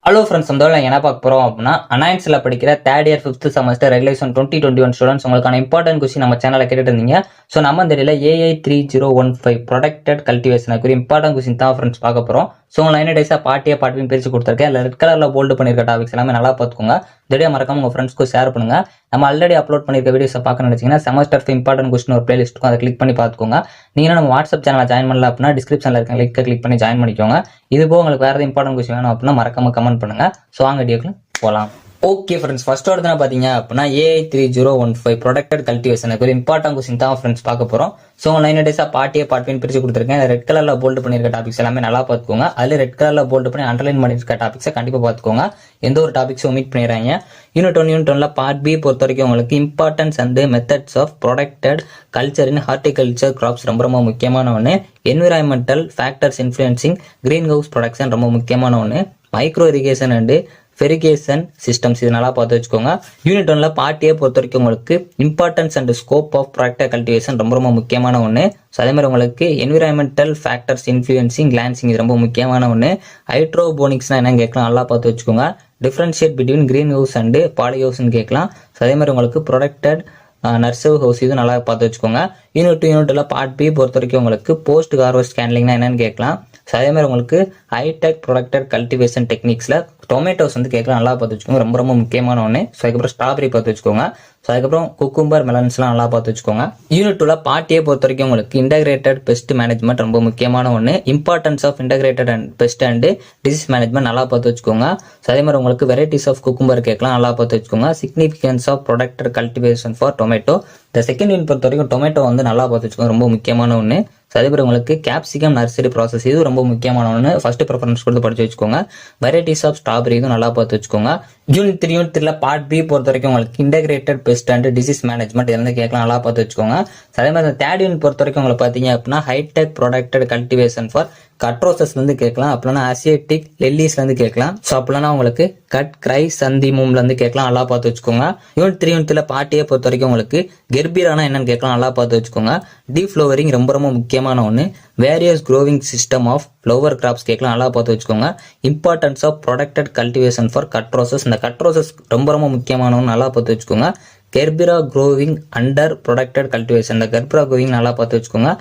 Hello friends, இந்த என்ன பார்க்க போகிறோம் அப்படின்னா அனாயின்ஸில் படிக்கிற third year 5th semester regulation 2021 students உங்களுக்கான இம்பார்ட்டன்ட் கொஸ்டின் நம்ம சேனலில் கேட்டுட்டு இருந்தீங்க. ஸோ நம்ம இந்த இடையில AI3015 ப்ரொடெக்டட் கல்டிவேஷன் குறி இம்பார்ட்டன்ட் கொஸ்டின் தான் ஃப்ரெண்ட்ஸ் பார்க்க போகிறோம். ஸோ உங்களை 9 டேஸாக பார்ட்டியும் பிரித்து கொடுத்துருக்கேன். இல்லை ரெட் கலரில் போல்டு பண்ணியிருக்க டாபிக்ஸ் எல்லாமே நல்லா பார்த்துக்கோங்க. இந்த வீடியோ மறக்காம உங்கள் ஃப்ரெண்ட்ஸ்க்கு ஷேர் பண்ணுங்கள். நம்ம ஆல்ரெடி அப்லோட் பண்ணியிருக்க வீடியோஸை பார்க்க நினைச்சிங்கன்னா செமஸ்டர் இம்பார்ட்டன்ட் கொஸ்டின் ஒரு பிளேலிஸ்ட்டுக்கும் அதை கிளிக் பண்ணி பார்த்துக்கோங்க. நீங்கள் நம்ம வாட்ஸ்அப் சேனலில் ஜாயின் பண்ணல அப்படின்னா டிஸ்கிரிப்ஷனில் இருக்க லிங்கை கிளிக் பண்ணி ஜாயின் பண்ணிக்கோங்க. இது போக உங்களுக்கு வேறு இம்பார்ட்டன்ட் கொஸ்டின் வேணும் அப்படின்னா மறக்காம கமெண்ட் பண்ணுங்கள். ஸோ வாங்க வீடியோக்கு போகலாம். ஓகே ஃப்ரெண்ட்ஸ், ஃபர்ஸ்ட் ஒருத்தன பார்த்தீங்க அப்படின்னா AI3015 ப்ரொடெக்டட் கல்டிவேஷன் ஒரு இம்பார்ட்டன்ட் கொஸ்டின் தான் ஃப்ரெண்ட்ஸ் பார்க்க போகிறோம். ஸோ 9 டேஸாக பார்ட்டியும் பிரித்து கொடுத்துருக்கேன். ரெட் கலரில் போல்டு பண்ணியிருக்க டாபிக்ஸ் எல்லாமே நல்லா பார்த்துக்கோங்க. அதில் ரெட் கலரில் போல்டு பண்ணி அண்டர்லைன் பண்ணியிருக்க டாபிக்ஸை கண்டிப்பாக பார்த்துக்கோங்க. எந்த ஒரு டாபிக்ஸும் ஒமிட் பண்ணிடுறாங்க. யூனிட் 1 பார்ட் பி பொறுத்த வரைக்கும் உங்களுக்கு importance and methods of protected culture in horticulture crops ரொம்ப முக்கியமான ஒன்று. Environmental factors influencing greenhouse production ரொம்ப முக்கியமான ஒன்று. Micro irrigation and fertigation systems இது நல்லா பார்த்து வச்சுக்கோங்க. யூனிட் 1 பார்ட்டியை பொறுத்த வரைக்கும் உங்களுக்கு importance and scope of practical cultivation ரொம்ப முக்கியமான ஒன்று. ஸோ அதே மாதிரி உங்களுக்கு என்விரான்மெண்டல் ஃபேக்டர்ஸ் இன்ஃப்ளூயன்சிங் கிளான்சிங் இது ரொம்ப முக்கியமான ஒன்று. ஹைட்ரோபோனிக்ஸ்னா என்னன்னு கேட்கலாம், நல்லா பார்த்து வச்சுக்கோங்க. Differentiate between green house and poly ஹவுஸ்ன்னு கேட்கலாம். ஸோ அதே மாதிரி உங்களுக்கு ப்ரொடெக்டட் நர்சர்வ் ஹவுஸ் இது நல்லா பார்த்து வச்சுக்கோங்க. யூனிட்ல பார்ட் பி பொறுத்த வரைக்கும் உங்களுக்கு போஸ்ட் ஹார்வெஸ்ட் ஹேண்ட்லிங்னா என்னன்னு கேட்கலாம். ஸோ அதே மாதிரி உங்களுக்கு ஹைடெக் ப்ரொடெக்டட் கல்டிவேஷன் டெக்னிக்ஸில் டொமேட்டோஸ் கேட்கலாம், நல்லா பார்த்து வச்சுக்கோங்க. ரொம்ப முக்கியமான ஒன்று. ஸோ அதுக்கப்புறம் ஸ்ட்ராபெரி பார்த்து வச்சுக்கோங்க. ஸோ அதுக்கப்புறம் குக்கும்பர் மெலன்ஸ்லாம் நல்லா பார்த்து வச்சுக்கோங்க. யூனிட் 2 பார்ட்டியை பொறுத்த வரைக்கும் உங்களுக்கு இன்டகிரேட்டட் பெஸ்ட் மேனேஜ்மெண்ட் ரொம்ப முக்கியமான ஒன்று. Importance of integrated and pest and disease management நல்லா பார்த்து வச்சுக்கோங்க. ஸோ அதே மாதிரி உங்களுக்கு வெரைட்டிஸ் ஆஃப் குக்கும்பர் கேட்கலாம், நல்லா பார்த்து வச்சுக்கோங்க. Significance of protected cultivation for tomato. இந்த செகண்ட் யூனிட் பொறுத்த வரைக்கும் டொமேட்டோ நல்லா பார்த்து வச்சுக்கோங்க, ரொம்ப முக்கியமான ஒன்று. ஸோ அதே மாதிரி உங்களுக்கு கேப்சிகம் நர்சரி ப்ராசஸ் இது ரொம்ப முக்கியமான ஒன்று. ஃபர்ஸ்ட் ப்ரிஃபரன்ஸ் கொடுத்து படிச்சு வச்சுக்கோங்க. வெரைட்டிஸ் ஆஃப் ஸ்ட்ராபெரி இதுவும் நல்லா பார்த்து வச்சுக்கோங்க. யூனிட் 3 பார்ட் பி பொறுத்த வரைக்கும் உங்களுக்கு integrated best and disease management இருந்து கேட்கலாம், நல்லா பார்த்து வச்சுக்கோங்க. அதே மாதிரி தேர்ட் யூனிட் பொறுத்த வரைக்கும் உங்களுக்கு பார்த்தீங்க அப்படின்னா ஹைடெக் ப்ரொடெக்டட் கல்டிவேஷன் ஃபார் கட்ரோசஸ்ல இருந்து கேட்கலாம், அப்படின்னா ஆசியட்டிக் லெல்லிஸ்ல இருந்து கேட்கலாம். ஸோ அப்படின்னா உங்களுக்கு கட் கிரை சந்திமூம்ல இருந்து கேட்கலாம், நல்லா பார்த்து வச்சுக்கோங்க. யூனிட் 3 பார்ட்டியை பொறுத்த வரைக்கும் உங்களுக்கு கெர்பிரானா என்னன்னு கேட்கலாம், நல்லா பார்த்து வச்சுக்கோங்க. டீஃப்ளவரிங் ரொம்ப முக்கியமான ஒன்று. Various growing system of flower crops கேட்கலாம், நல்லா பார்த்து வச்சுக்கோங்க. Importance of protected cultivation for cut roses. இந்த கட்ரோசஸ் ரொம்ப முக்கியமான ஒன்று, நல்லா பார்த்து வச்சுக்கோங்க. Gerbera growing under protected cultivation. இந்த கெர்பிரா க்ரோவிங் நல்லா பார்த்து வச்சுக்கோங்க.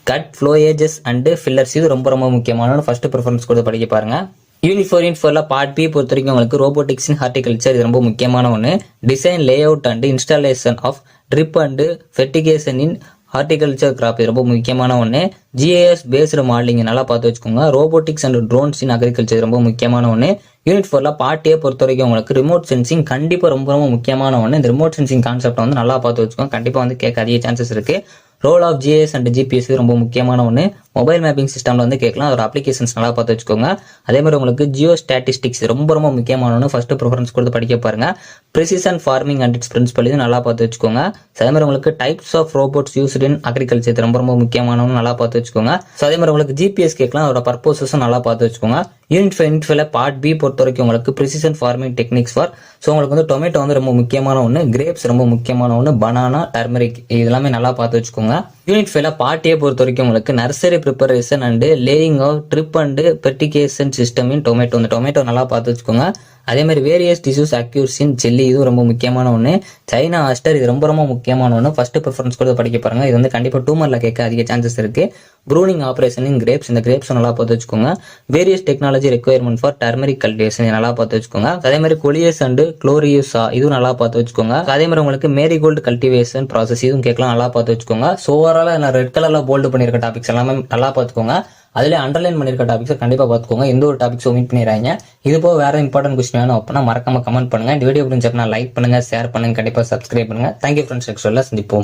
கட் ஃப்ளோயேஜஸ் அண்ட் ஃபில்லர்ஸ் இது ரொம்ப முக்கியமான ஃபர்ஸ்ட் ப்ரிஃபரன்ஸ் கொடுத்து படிக்க பாருங்க. யூனிட் 4 பார்ட் பி பொறுத்த வரைக்கும் உங்களுக்கு ரோபோட்டிக்ஸ் இன் ஹார்டிகல்ச்சர் இது ரொம்ப முக்கியமான ஒன்று. Design layout and installation of drip and fertigation in horticulture crop இது ரொம்ப முக்கியமான ஒன்று. GIS பேஸ்டு மாடலிங் நல்லா பார்த்து வச்சுக்கோங்க. Robotics and drones in agriculture ரொம்ப முக்கியமான ஒன்று. யூனிட் 4 பார்ட்டியை பொறுத்த வரைக்கும் உங்களுக்கு ரிமோட் சென்சிங் கண்டிப்பாக ரொம்ப முக்கியமான ஒன்று. இந்த ரிமோட் சென்சிங் கான்செப்ட் நல்லா பார்த்து வச்சுக்கோங்க, கண்டிப்பாக கேட்க அதிக சான்சஸ் இருக்கு. Role of GIS and GPS ரொம்ப முக்கியமான ஒன்று. மொபைல் மேப்பிங் சிஸ்டம்ல கேட்கலாம், அதோட அப்ளிகேஷன்ஸ் நல்லா பார்த்து வச்சுக்கோங்க. அதே மாதிரி உங்களுக்கு ஜியோ ஸ்டாட்டிஸ்டிக்ஸ் ரொம்ப முக்கியமான ஒன்று. ஃபர்ஸ்ட் ப்ரிஃபரன்ஸ் கொடுத்து படிக்க பாருங்க. Precision farming and its principle இது நல்லா பார்த்து வச்சுக்கோங்க. அதே மாதிரி உங்களுக்கு types of robots used in agriculture ரொம்ப முக்கியமான ஒன்று, நல்லா பார்த்து வச்சுக்கோங்க. ஸோ அதே மாதிரி உங்களுக்கு GPS கேட்கலாம், அதோட பர்பஸஸும் நல்லா பார்த்து வச்சுக்கோங்க. யூனிட் 5 பார்ட் பி பொறுத்த வரைக்கும் உங்களுக்கு precision farming techniques for. So உங்களுக்கு டொமேட்டோ ரொம்ப முக்கியமான ஒன்று. கிரேப்ஸ் ரொம்ப முக்கியமான ஒன்று. பனானா, டர்மரிக் இதெல்லாமே நல்லா பார்த்து வச்சுக்கோங்க. யூனிட் 5 பார்ட்டியை பொறுத்த வரைக்கும் உங்களுக்கு nursery preparation and laying of drip and fertigation system in tomato. இந்த டொமேட்டோ நல்லா பார்த்து வச்சுக்கோங்க. அதே மாதிரி வேரியஸ் டிஷ்யூஸ் அக்யூர்ஸ் இன் செல்லி இது ரொம்ப முக்கியமான ஒன்று. சைனா ஆஸ்டர் இது ரொம்ப முக்கியமான ஒன்று. ஃபர்ஸ்ட் ப்ரிஃபரன்ஸ் கூட படிக்க பாருங்க. இது கண்டிப்பாக டூமர்ல கேட்க அதிக சான்சஸ் இருக்கு. ப்ரூனிங் ஆபரேஷன் இன் கிரேப்ஸ். இந்த கிரேப்ஸ் நல்லா பார்த்து வச்சுக்கோங்க. Various technology requirement for turmeric cultivation நல்லா பார்த்து வச்சுக்கோங்க. அதே மாதிரி கொலியஸ் அண்ட் குளோரியூசா இதுவும் நல்லா பார்த்து வச்சுக்கோங்க. அதே மாதிரி உங்களுக்கு மேரிகோல்டு கல்டிவேஷன் ப்ராசஸ் இதுவும் கேட்கலாம், நல்லா பார்த்து வச்சுக்கோங்க. ஸோ ஓவரால் நான் ரெட் கலர்ல போல்டு பண்ணியிருக்க டாபிக்ஸ் எல்லாமே நல்லா பார்த்துக்கோங்க. அதுல அண்டர்லைன் பண்ணிருக்க டாபிக்ஸை கண்டிப்பா பார்த்துக்கோங்க. எந்த ஒரு டாபிக்ஸ் ஒமிட் பண்ணிடுறாங்க. இது போக வேற இம்பார்ட்டன்ட் கொஸ்டின் வேணும் அப்படின்னா மறக்காம கமெண்ட் பண்ணுங்க. இந்த வீடியோ பிடிச்சிருந்தா லைக் பண்ணுங்க, ஷேர் பண்ணுங்க, கண்டிப்பா சப்ஸ்கிரைப் பண்ணுங்க. தேங்க்யூ ஃப்ரெண்ட்ஸ், நெக்ஸ்ட் வீடியோல சந்திப்போம்.